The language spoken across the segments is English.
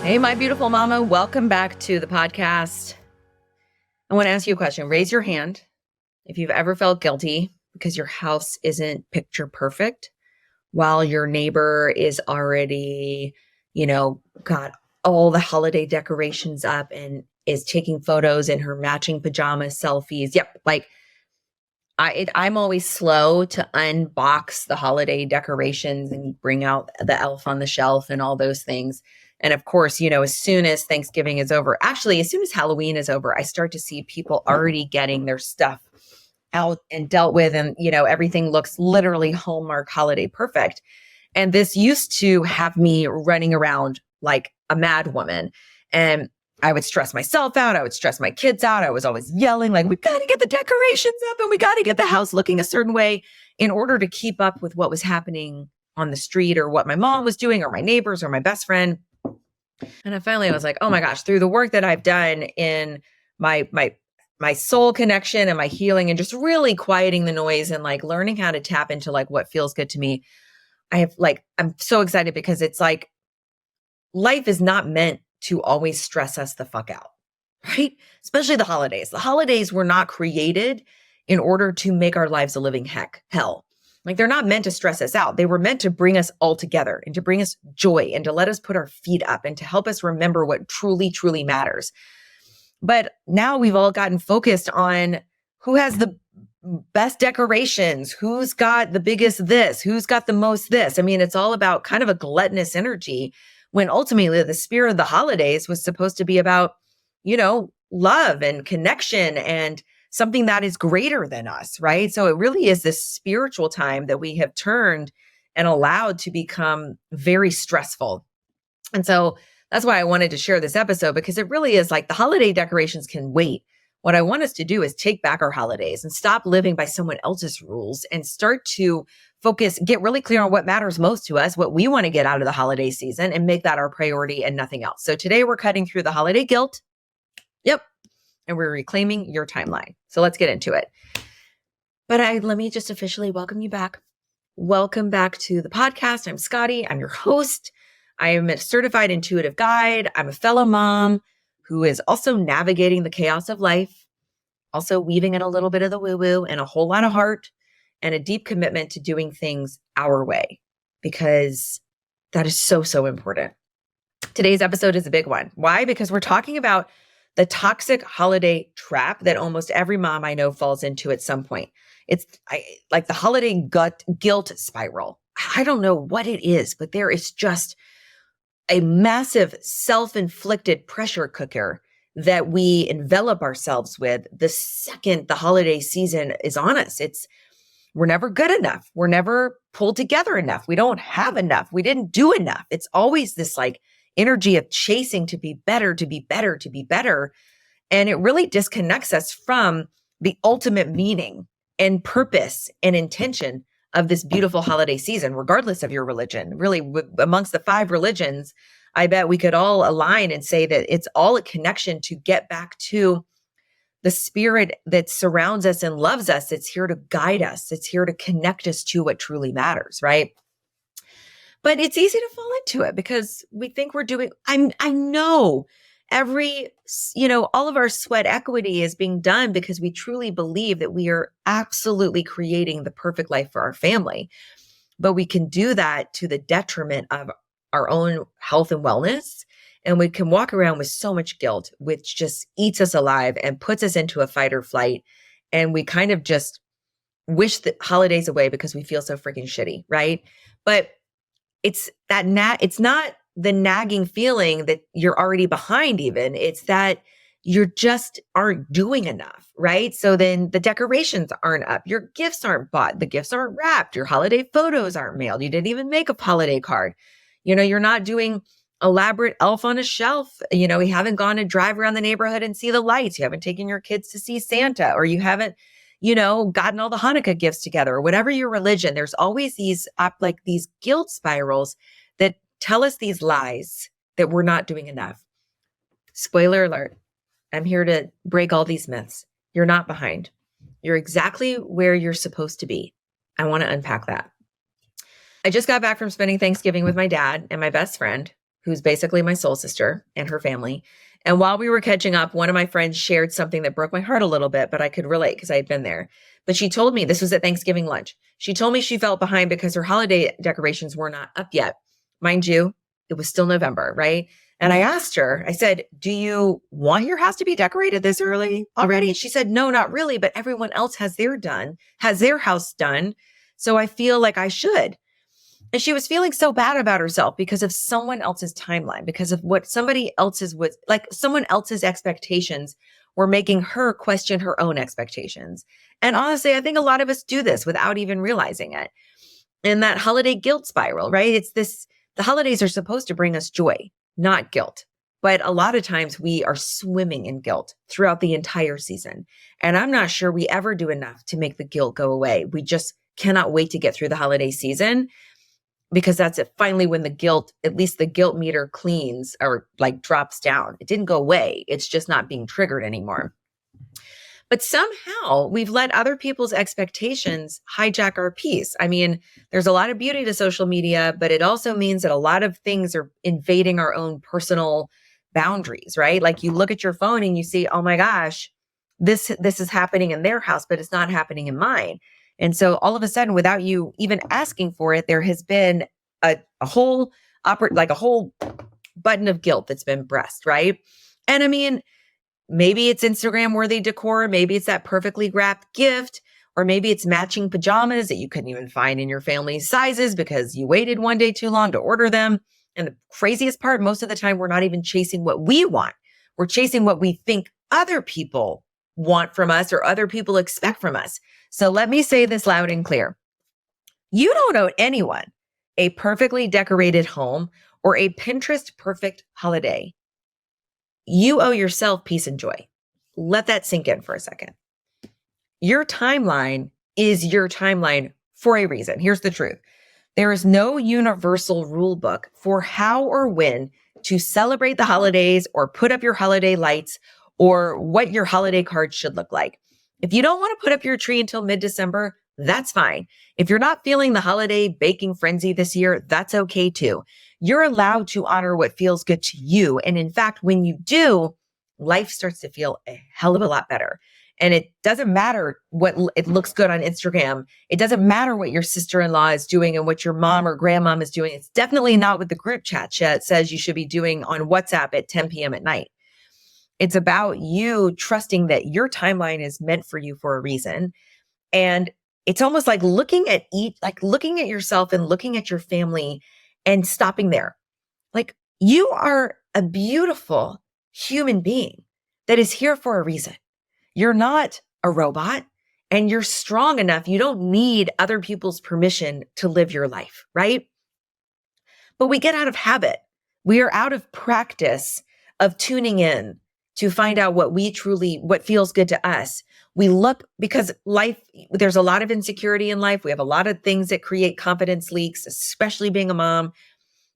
Hey, my beautiful mama, welcome back to the podcast. I want to ask you a question. Raise your hand if you've ever felt guilty because your house isn't picture perfect while your neighbor is already, got all the holiday decorations up and is taking photos in her matching pajamas, selfies. Yep. I'm always slow to unbox the holiday decorations and bring out the elf on the shelf and all those things. And of course, as soon as Thanksgiving is over, actually, as soon as Halloween is over, I start to see people already getting their stuff out and dealt with. And, everything looks literally Hallmark holiday perfect. And this used to have me running around like a mad woman. And I would stress myself out. I would stress my kids out. I was always yelling, like, we got to get the decorations up and we got to get the house looking a certain way in order to keep up with what was happening on the street or what my mom was doing or my neighbors or my best friend. And then finally I was like, oh my gosh, through the work that I've done in my soul connection and my healing and just really quieting the noise and like learning how to tap into like what feels good to me. I'm so excited because it's like life is not meant to always stress us the fuck out, right? Especially the holidays. The holidays were not created in order to make our lives a living hell. Like they're not meant to stress us out. They were meant to bring us all together and to bring us joy and to let us put our feet up and to help us remember what truly, truly matters. But now we've all gotten focused on who has the best decorations, who's got the biggest this, who's got the most this. I mean, it's all about kind of a gluttonous energy when ultimately the spirit of the holidays was supposed to be about, love and connection and something that is greater than us, right? So it really is this spiritual time that we have turned and allowed to become very stressful. And so that's why I wanted to share this episode, because it really is like the holiday decorations can wait. What I want us to do is take back our holidays and stop living by someone else's rules and start to focus, get really clear on what matters most to us, what we want to get out of the holiday season and make that our priority and nothing else. So today we're cutting through the holiday guilt. Yep. And we're reclaiming your timeline. So let's get into it. But let me just officially welcome you back. Welcome back to the podcast. I'm Scotty. I'm your host. I am a certified intuitive guide. I'm a fellow mom who is also navigating the chaos of life, also weaving in a little bit of the woo-woo and a whole lot of heart and a deep commitment to doing things our way, because that is so, so important. Today's episode is a big one. Why? Because we're talking about the toxic holiday trap that almost every mom I know falls into at some point. It's like the holiday guilt spiral. I don't know what it is, but there is just a massive self-inflicted pressure cooker that we envelop ourselves with the second the holiday season is on us. We're never good enough. We're never pulled together enough. We don't have enough. We didn't do enough. It's always this like energy of chasing to be better, to be better, to be better. And it really disconnects us from the ultimate meaning and purpose and intention of this beautiful holiday season, regardless of your religion. Really, amongst the 5 religions, I bet we could all align and say that it's all a connection to get back to the spirit that surrounds us and loves us. It's here to guide us. It's here to connect us to what truly matters, right? But it's easy to fall into it because we think we're doing, I know all of our sweat equity is being done because we truly believe that we are absolutely creating the perfect life for our family. But we can do that to the detriment of our own health and wellness. And we can walk around with so much guilt, which just eats us alive and puts us into a fight or flight. And we kind of just wish the holidays away because we feel so freaking shitty, right? But it's not the nagging feeling that you're already behind even. It's that you just aren't doing enough, right? So then the decorations aren't up. Your gifts aren't bought. The gifts aren't wrapped. Your holiday photos aren't mailed. You didn't even make a holiday card. You're not doing elaborate elf on a shelf. You haven't gone to drive around the neighborhood and see the lights. You haven't taken your kids to see Santa, or you haven't, gotten all the Hanukkah gifts together, or whatever your religion. There's always these guilt spirals that tell us these lies that we're not doing enough. Spoiler alert. I'm here to break all these myths. You're not behind. You're exactly where you're supposed to be. I want to unpack that. I just got back from spending Thanksgiving with my dad and my best friend, who's basically my soul sister, and her family. And while we were catching up, one of my friends shared something that broke my heart a little bit, but I could relate because I had been there. But she told me, this was at Thanksgiving lunch. She told me she felt behind because her holiday decorations were not up yet. Mind you, it was still November, right? And I asked her, I said, do you want your house to be decorated this early already? And she said, no, not really, but everyone else has their house done. So I feel like I should. And she was feeling so bad about herself because of someone else's timeline, because of what somebody else's was like, someone else's expectations were making her question her own expectations. And honestly, I think a lot of us do this without even realizing it. And that holiday guilt spiral, right? The holidays are supposed to bring us joy, not guilt. But a lot of times we are swimming in guilt throughout the entire season. And I'm not sure we ever do enough to make the guilt go away. We just cannot wait to get through the holiday season, because that's it. Finally, when the guilt, at least the guilt meter cleans or like drops down. It didn't go away. It's just not being triggered anymore. But somehow we've let other people's expectations hijack our peace. I mean, there's a lot of beauty to social media, but it also means that a lot of things are invading our own personal boundaries, right? Like you look at your phone and you see, oh my gosh, this is happening in their house, but it's not happening in mine. And so all of a sudden, without you even asking for it, there has been a whole button of guilt that's been pressed, right? And I mean, maybe it's Instagram worthy decor. Maybe it's that perfectly wrapped gift, or maybe it's matching pajamas that you couldn't even find in your family's sizes because you waited one day too long to order them. And the craziest part, most of the time, we're not even chasing what we want. We're chasing what we think other people want from us or other people expect from us. So let me say this loud and clear. You don't owe anyone a perfectly decorated home or a Pinterest perfect holiday. You owe yourself peace and joy. Let that sink in for a second. Your timeline is your timeline for a reason. Here's the truth. There is no universal rule book for how or when to celebrate the holidays or put up your holiday lights or what your holiday cards should look like. If you don't want to put up your tree until mid-December, that's fine. If you're not feeling the holiday baking frenzy this year, that's okay too. You're allowed to honor what feels good to you. And in fact, when you do, life starts to feel a hell of a lot better. And it doesn't matter what it looks good on Instagram. It doesn't matter what your sister-in-law is doing and what your mom or grandmom is doing. It's definitely not what the group chat says you should be doing on WhatsApp at 10 p.m. at night. It's about you trusting that your timeline is meant for you for a reason. And it's almost like looking at yourself and looking at your family and stopping there. Like, you are a beautiful human being that is here for a reason. You're not a robot, and you're strong enough. You don't need other people's permission to live your life, right? But we get out of habit. We are out of practice of tuning in to find out what feels good to us. We look, because there's a lot of insecurity in life. We have a lot of things that create confidence leaks, especially being a mom.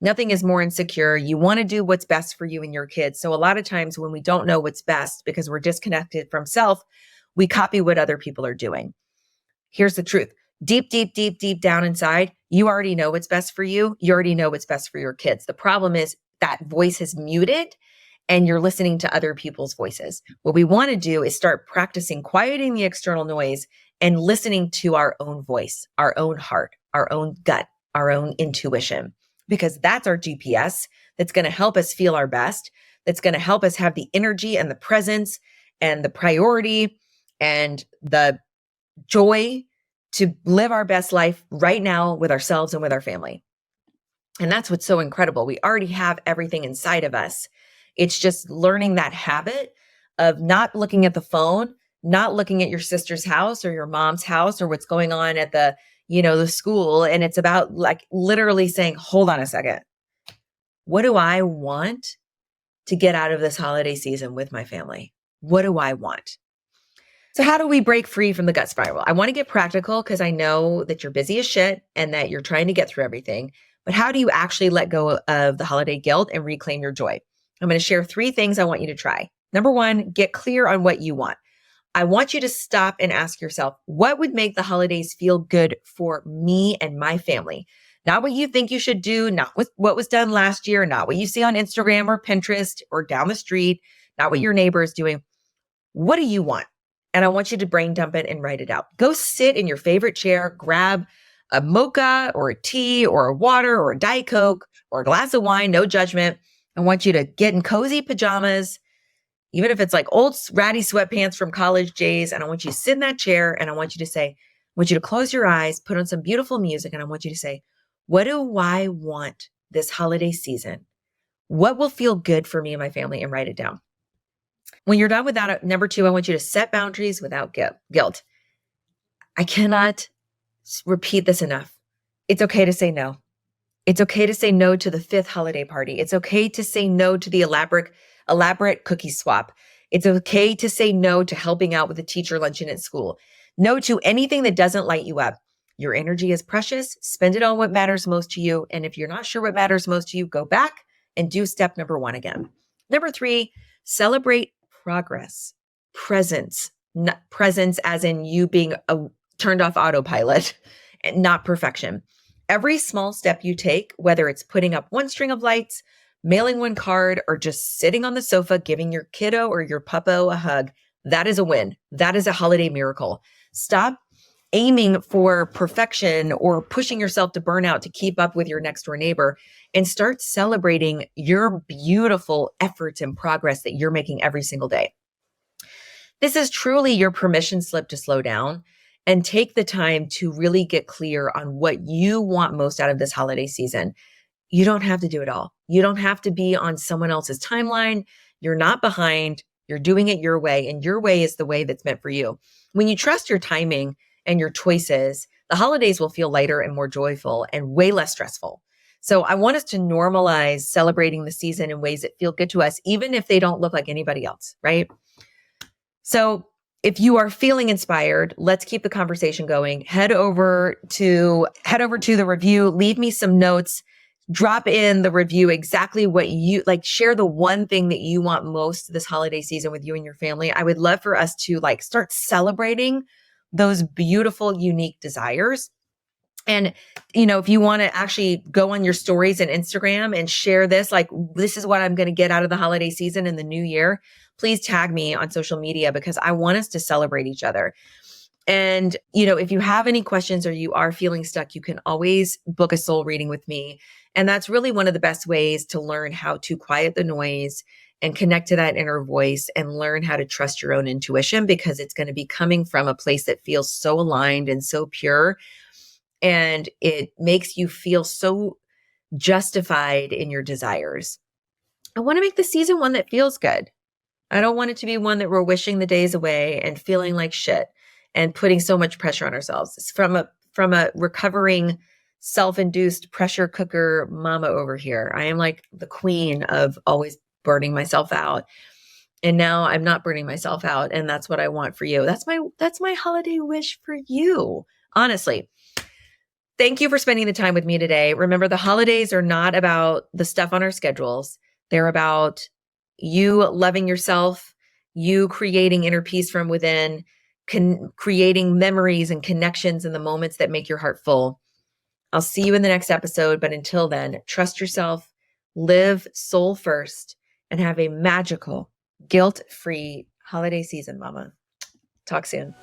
Nothing is more insecure. You want to do what's best for you and your kids. So a lot of times when we don't know what's best because we're disconnected from self, we copy what other people are doing. Here's the truth. Deep, deep, deep, deep down inside, you already know what's best for you. You already know what's best for your kids. The problem is that voice is muted and you're listening to other people's voices. What we want to do is start practicing quieting the external noise and listening to our own voice, our own heart, our own gut, our own intuition, because that's our GPS that's going to help us feel our best, that's going to help us have the energy and the presence and the priority and the joy to live our best life right now with ourselves and with our family. And that's what's so incredible. We already have everything inside of us. It's just learning that habit of not looking at the phone, not looking at your sister's house or your mom's house or what's going on at the school. And it's about like literally saying, hold on a second. What do I want to get out of this holiday season with my family? What do I want? So how do we break free from the gut spiral? I want to get practical because I know that you're busy as shit and that you're trying to get through everything. But how do you actually let go of the holiday guilt and reclaim your joy? I'm going to share 3 things I want you to try. Number 1, get clear on what you want. I want you to stop and ask yourself, what would make the holidays feel good for me and my family? not what you think you should do, not what was done last year, not what you see on Instagram or Pinterest or down the street, not what your neighbor is doing. What do you want? And I want you to brain dump it and write it out. Go sit in your favorite chair, grab a mocha or a tea or a water or a Diet Coke or a glass of wine, no judgment. I want you to get in cozy pajamas, even if it's like old ratty sweatpants from college days. And I want you to sit in that chair and I want you to say, I want you to close your eyes, put on some beautiful music. And I want you to say, what do I want this holiday season? What will feel good for me and my family? And write it down. When you're done with that, number 2, I want you to set boundaries without guilt. I cannot repeat this enough. It's okay to say no. It's okay to say no to the 5th holiday party. It's okay to say no to the elaborate cookie swap. It's okay to say no to helping out with the teacher luncheon at school. No to anything that doesn't light you up. Your energy is precious. Spend it on what matters most to you. And if you're not sure what matters most to you, go back and do step number 1 again. Number 3, celebrate progress, presence as in you being turned off autopilot and not perfection. Every small step you take, whether it's putting up one string of lights, mailing one card, or just sitting on the sofa, giving your kiddo or your puppo a hug, that is a win. That is a holiday miracle. Stop aiming for perfection or pushing yourself to burnout to keep up with your next door neighbor and start celebrating your beautiful efforts and progress that you're making every single day. This is truly your permission slip to slow down and take the time to really get clear on what you want most out of this holiday season. You don't have to do it all. You don't have to be on someone else's timeline. You're not behind. You're doing it your way, and your way is the way that's meant for you. When you trust your timing and your choices, the holidays will feel lighter and more joyful and way less stressful. So I want us to normalize celebrating the season in ways that feel good to us, even if they don't look like anybody else, right? So if you are feeling inspired, let's keep the conversation going. Head over to the review, leave me some notes, drop in the review exactly what you like, share the one thing that you want most this holiday season with you and your family. I would love for us to start celebrating those beautiful, unique desires. And, if you want to actually go on your stories and Instagram and share this, this is what I'm going to get out of the holiday season in the new year, please tag me on social media because I want us to celebrate each other. And, if you have any questions or you are feeling stuck, you can always book a soul reading with me. And that's really one of the best ways to learn how to quiet the noise and connect to that inner voice and learn how to trust your own intuition, because it's going to be coming from a place that feels so aligned and so pure. And it makes you feel so justified in your desires. I want to make the season one that feels good. I don't want it to be one that we're wishing the days away and feeling like shit and putting so much pressure on ourselves. It's from a recovering self-induced pressure cooker mama over here. I am like the queen of always burning myself out. And now I'm not burning myself out. And that's what I want for you. That's my holiday wish for you. Honestly. Thank you for spending the time with me today. Remember, the holidays are not about the stuff on our schedules. They're about you loving yourself, you creating inner peace from within, creating memories and connections in the moments that make your heart full. I'll see you in the next episode. But until then, trust yourself, live soul first, and have a magical, guilt-free holiday season, mama. Talk soon.